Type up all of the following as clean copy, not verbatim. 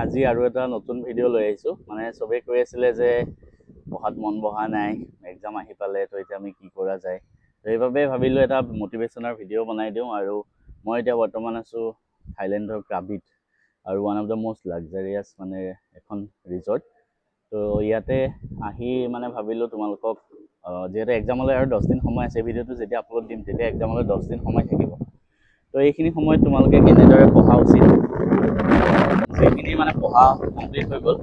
আজি আৰু এটা নতুন ভিডিঅ' লৈ আহিছোঁ। মানে চবেই কৈ আছিলে যে পঢ়াত মন বহা নাই, এক্সাম আহি পালে, তো এতিয়া আমি কি কৰা যায়। তো সেইবাবে ভাবিলোঁ এটা মটিভেশ্যনৰ ভিডিঅ' বনাই দিওঁ। আৰু মই এতিয়া বৰ্তমান আছোঁ থাইলেণ্ডৰ ক্ৰাবিত, আৰু one of the most luxurious মানে এখন ৰিজৰ্ট। তো ইয়াতে আহি মানে ভাবিলোঁ তোমালোকক যিহেতু এক্সামলৈ আৰু 10 দিন সময় আছে, ভিডিঅ'টো যেতিয়া আপলোড দিম তেতিয়া এক্সামলৈ 10 দিন সময় থাকিব। তো এইখিনি সময়ত তোমালোকে কেনেদৰে পঢ়া উচিত, যিখিনি মানে পঢ়া কমপ্লিট হৈ গ'ল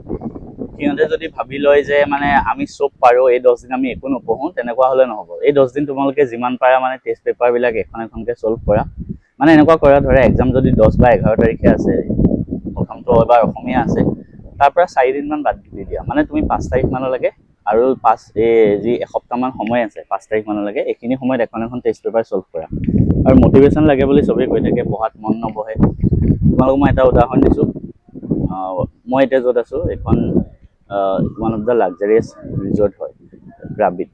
সিহঁতে যদি ভাবি লয় যে মানে আমি চব পাৰোঁ, এই 10 দিন আমি একো নপঢ়োঁ, তেনেকুৱা হ'লে নহ'ব। এই 10 দিন তোমালোকে যিমান পাৰা মানে টেষ্ট পেপাৰবিলাক এখন এখনকৈ ছল্ভ কৰা। মানে এনেকুৱা কৰা, ধৰা এক্সাম যদি 10 বা 11 তাৰিখে আছে, প্ৰথমটো এবাৰ অসমীয়া আছে, তাৰ পৰা 4 দিনমান বাদ দি দিয়া। মানে তুমি 5 তাৰিখ মানলৈকে আৰু যি এসপ্তাহমান সময় আছে 5 তাৰিখ মানলৈকে, এইখিনি সময়ত এখন এখন টেষ্ট পেপাৰ ছল্ভ কৰা। আৰু মটিভেশ্যন লাগে বুলি চবেই কৈ থাকে, পঢ়াত মন নবহে। তোমালোকক মই এটা উদাহৰণ দিছোঁ। মই এতিয়া য'ত আছোঁ এইখন one of the luxurious resort হয়, ক্ৰাবিত।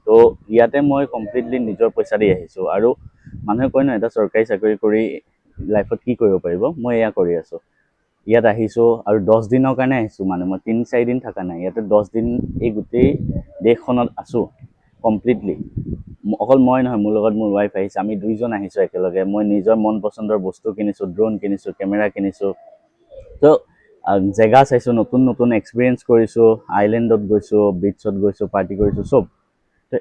তো ইয়াতে মই কমপ্লিটলি নিজৰ পইচা দি আহিছোঁ। আৰু মানুহে কয় ন এটা চৰকাৰী চাকৰি কৰি লাইফত কি কৰিব পাৰিব, মই এয়া কৰি আছোঁ। ইয়াত আহিছোঁ আৰু 10 দিনৰ কাৰণে আহিছোঁ। মানে মই 3-4 দিন থকা নাই, ইয়াতে 10 দিন এই গোটেই দেশখনত আছোঁ কমপ্লিটলি। অকল মই নহয়, মোৰ লগত মোৰ ৱাইফ আহিছে, আমি 2জন আহিছোঁ একেলগে। মই নিজৰ মন পচন্দৰ বস্তু কিনিছোঁ, ড্ৰোন কিনিছোঁ, কেমেৰা কিনিছোঁ। তো জেগা চাইছোঁ, নতুন নতুন এক্সপিৰিয়েঞ্চ কৰিছোঁ, আইলেণ্ডত গৈছোঁ, বিচত গৈছোঁ, পাৰ্টি কৰিছোঁ, চব। তো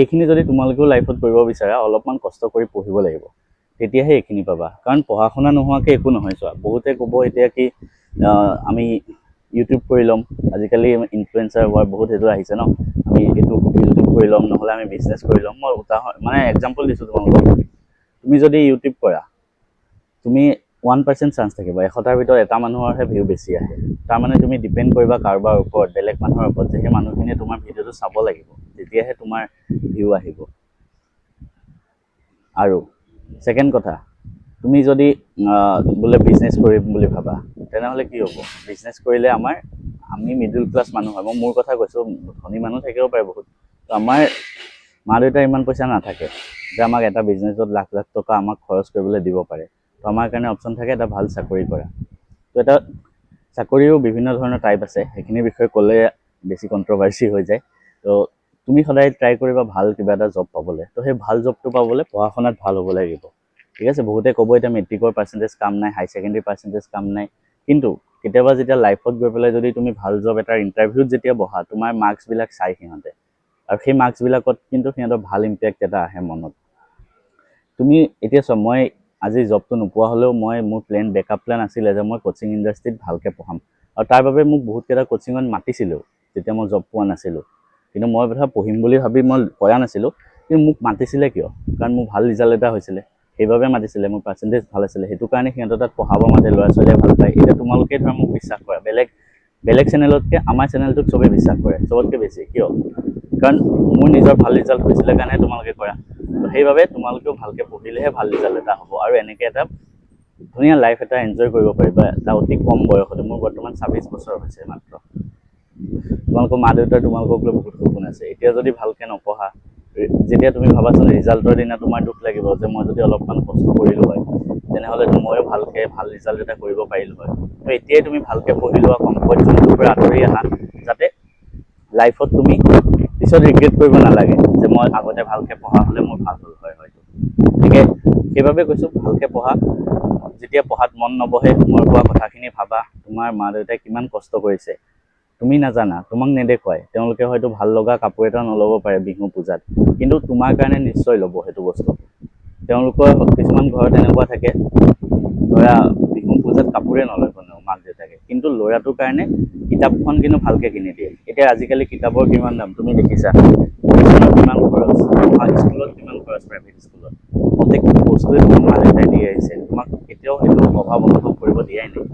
এইখিনি যদি তোমালোকেও লাইফত কৰিব বিচাৰা, অলপমান কষ্ট কৰি পঢ়িব লাগিব, তেতিয়াহে এইখিনি পাবা। কাৰণ পঢ়া শুনা নোহোৱাকৈ একো নহয়। চোৱা, বহুতে ক'ব এতিয়া কি আমি ইউটিউব কৰি ল'ম, আজিকালি ইনফ্লুৱেঞ্চাৰ হোৱাৰ বহুত সেইটো আহিছে ন, আমি এইটো ইউটিউব কৰি ল'ম, নহ'লে আমি বিজনেছ কৰি ল'ম। মই মানে এক্সাম্পল দিছোঁ তোমালোকক। তুমি যদি ইউটিউব কৰা, তুমি 1% চান্স থাকিব, 100টাৰ ভিতৰত এটা মানুহৰহে ভিউ বেছি আহে। তাৰমানে তুমি ডিপেণ্ড কৰিবা কাৰোবাৰ ওপৰত, বেলেগ মানুহৰ ওপৰত, যে সেই মানুহখিনিয়ে তোমাৰ ভিডিঅ'টো চাব লাগিব, তেতিয়াহে তোমাৰ ভিউ আহিব। আৰু ছেকেণ্ড কথা, তুমি যদি বোলে বিজনেছ কৰিম বুলি ভাবা, তেনেহ'লে কি হ'ব? বিজনেছ কৰিলে আমি মিডল ক্লাছ মানুহ হয়, মই মোৰ কথা কৈছোঁ, ধনী মানুহ থাকিব পাৰে বহুত। তো আমাৰ মা দেউতাৰ ইমান পইচা নাথাকে যে আমাক এটা বিজনেছত লাখ লাখ টকা আমাক খৰচ কৰিবলৈ দিব পাৰে। তো আমাৰ কাৰণে অপশ্যন থাকে এটা ভাল চাকৰি কৰা। তো এটা চাকৰিও বিভিন্ন ধৰণৰ টাইপ আছে, সেইখিনিৰ বিষয়ে ক'লে বেছি কণ্ট্ৰভাৰ্চি হৈ যায়। তো তুমি সদায় ট্ৰাই কৰিবা ভাল কিবা এটা জব পাবলৈ। তো সেই ভাল জবটো পাবলৈ পঢ়া শুনাত ভাল হ'ব লাগিব, ঠিক আছে। বহুতে ক'ব এতিয়া মেট্ৰিকৰ পাৰ্চেণ্টেজ কাম নাই, হাই ছেকেণ্ডেৰী পাৰ্চেণ্টেজ কাম নাই। কিন্তু কেতিয়াবা যেতিয়া লাইফত গৈ পেলাই যদি তুমি ভাল জব এটাৰ ইণ্টাৰভিউত যেতিয়া বহা, তোমাৰ মাৰ্কছবিলাক চাই সিহঁতে, আৰু সেই মাৰ্কছবিলাকত কিন্তু সিহঁতৰ ভাল ইম্পেক্ট এটা আহে মনত। তুমি এতিয়া চোৱা, মই আজি জবটো নোপোৱা হ'লেও মোৰ বেকআপ প্লেন আছিলে যে মই কোচিং ইণ্ডাষ্ট্ৰীত ভালকৈ পঢ়াম। আৰু তাৰ বাবে মোক বহুতকেইটা কোচিঙত মাতিছিলোঁ যেতিয়া মই জব পোৱা নাছিলোঁ। কিন্তু মই কথা পঢ়িম বুলি ভাবি মই কৰা নাছিলোঁ। কিন্তু মোক মাতিছিলে কিয়? কাৰণ মোৰ ভাল ৰিজাল্ট এটা হৈছিলে, সেইবাবে মাতিছিলে। মোৰ পাৰ্চেণ্টেজ ভাল আছিলে, সেইটো কাৰণে সিহঁতৰ তাত পঢ়াব মাতে, ল'ৰা ছোৱালীয়ে ভাল পায়। এতিয়া তোমালোকে ধৰা মোক বিশ্বাস কৰা, বেলেগ চেনেলতকৈ আমাৰ চেনেলটোক চবেই বিশ্বাস কৰে চবতকৈ বেছি। কিয়? কাৰণ মোৰ নিজৰ ভাল ৰিজাল্ট হৈছিলে কাৰণেহে তোমালোকে কৰা। তো সেইবাবে তোমালোকেও ভালকৈ পঢ়িলেহে ভাল ৰিজাল্ট এটা হ'ব, আৰু এনেকৈ এটা ধুনীয়া লাইফ এটা এনজয় কৰিব পাৰিবা এটা অতি কম বয়সতে। মোৰ বৰ্তমান 26 বছৰ হৈছে মাত্ৰ। তোমালোকৰ মা দেউতাৰ তোমালোকক লৈ বহুত সপোন আছে। এতিয়া যদি ভালকৈ নপঢ়া, যেতিয়া তুমি ভাবাচোন ৰিজাল্টৰ দিনা তোমাৰ দুখ লাগিব যে মই যদি অলপমান কষ্ট কৰিলোঁ হয়, তেনেহ'লেতো ময়ো ভালকৈ ভাল ৰিজাল্ট এটা কৰিব পাৰিলোঁ হয়। তো এতিয়াই তুমি ভালকৈ পঢ়ি লোৱা, কমফৰ্ট জোনটোৰ পৰা আঁতৰি আহা, যাতে লাইফত তুমি পিছত ৰিগ্ৰেট কৰিব নালাগে যে মই আগতে ভালকৈ পঢ়া হ'লে মোৰ ভাল হ'ল হয় হয়তো। গতিকে সেইবাবে কৈছোঁ, ভালকৈ পঢ়া। যেতিয়া পঢ়াত মন নবহে, মই কোৱা কথাখিনি ভাবা। তোমাৰ মা দেউতাই কিমান কষ্ট কৰিছে তুমি নাজানা, তোমাক নেদেখুৱায়। তেওঁলোকে হয়তো ভাল লগা কাপোৰ এটা নল'ব পাৰে বিহু পূজাত, কিন্তু তোমাৰ কাৰণে নিশ্চয় ল'ব সেইটো বস্তু। তেওঁলোকৰ কিছুমান ঘৰত এনেকুৱা থাকে, ধৰা বিহু পূজাত কাপোৰে নলয় কোনেও মাক দেউতাকে, কিন্তু ল'ৰাটোৰ কাৰণে কিতাপখন কিন্তু ভালকৈ কিনি দিয়ে। এতিয়া আজিকালি কিতাপৰ কিমান দাম তুমি দেখিছা, কিমান খৰচ, স্কুলত কিমান খৰচ, প্ৰাইভেট স্কুলত প্ৰত্যেকটো বস্তুৱে তোমাক মা দেউতাই দি আহিছে। তোমাক কেতিয়াও সেইটো অভাৱ অনুভৱ কৰিব দিয়াই নাই।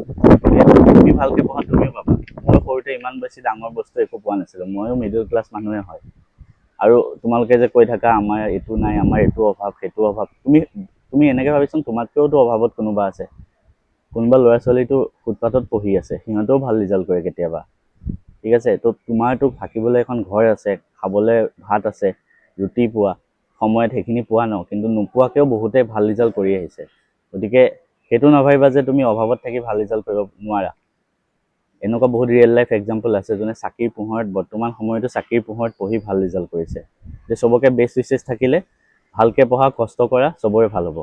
তুমি ভালকৈ পঢ়া, তুমিও পাবা। মই সৰুতে ইমান বেছি ডাঙৰ বস্তু একো পোৱা নাছিলোঁ, ময়ো মিডল ক্লাছ মানুহে হয়। আৰু তোমালোকে যে কৈ থাকা আমাৰ এইটো নাই, আমাৰ এইটো অভাৱ, সেইটো অভাৱ, তুমি এনেকৈ ভাবিছোন তোমাতকৈওতো অভাৱত কোনোবা আছে। কোনোবা ল'ৰা ছোৱালীটো ফুটপাথত পঢ়ি আছে, সিহঁতেও ভাল ৰিজাল্ট কৰে কেতিয়াবা, ঠিক আছে। তো তোমাৰতো থাকিবলৈ এখন ঘৰ আছে, খাবলৈ ভাত আছে, ৰুটি পোৱা সময়ত সেইখিনি পোৱা ন, কিন্তু নোপোৱাকৈও বহুতে ভাল ৰিজাল্ট কৰি আহিছে। গতিকে সেইটো নাভাবিবা যে তুমি অভাৱত থাকি ভাল ৰিজাল্ট কৰিব নোৱাৰা। এনেকুৱা বহুত ৰিয়েল লাইফ এক্সাম্পল আছে যোনে চাকিৰ পোহৰত বৰ্তমান সময়তো চাকিৰ পোহৰত পঢ়ি ভাল ৰিজাল্ট কৰিছে। যে চবকে বেষ্ট উইচেছ থাকিলে ভালকৈ পঢ়া, কষ্ট কৰা, চবৰে ভাল হ'ব।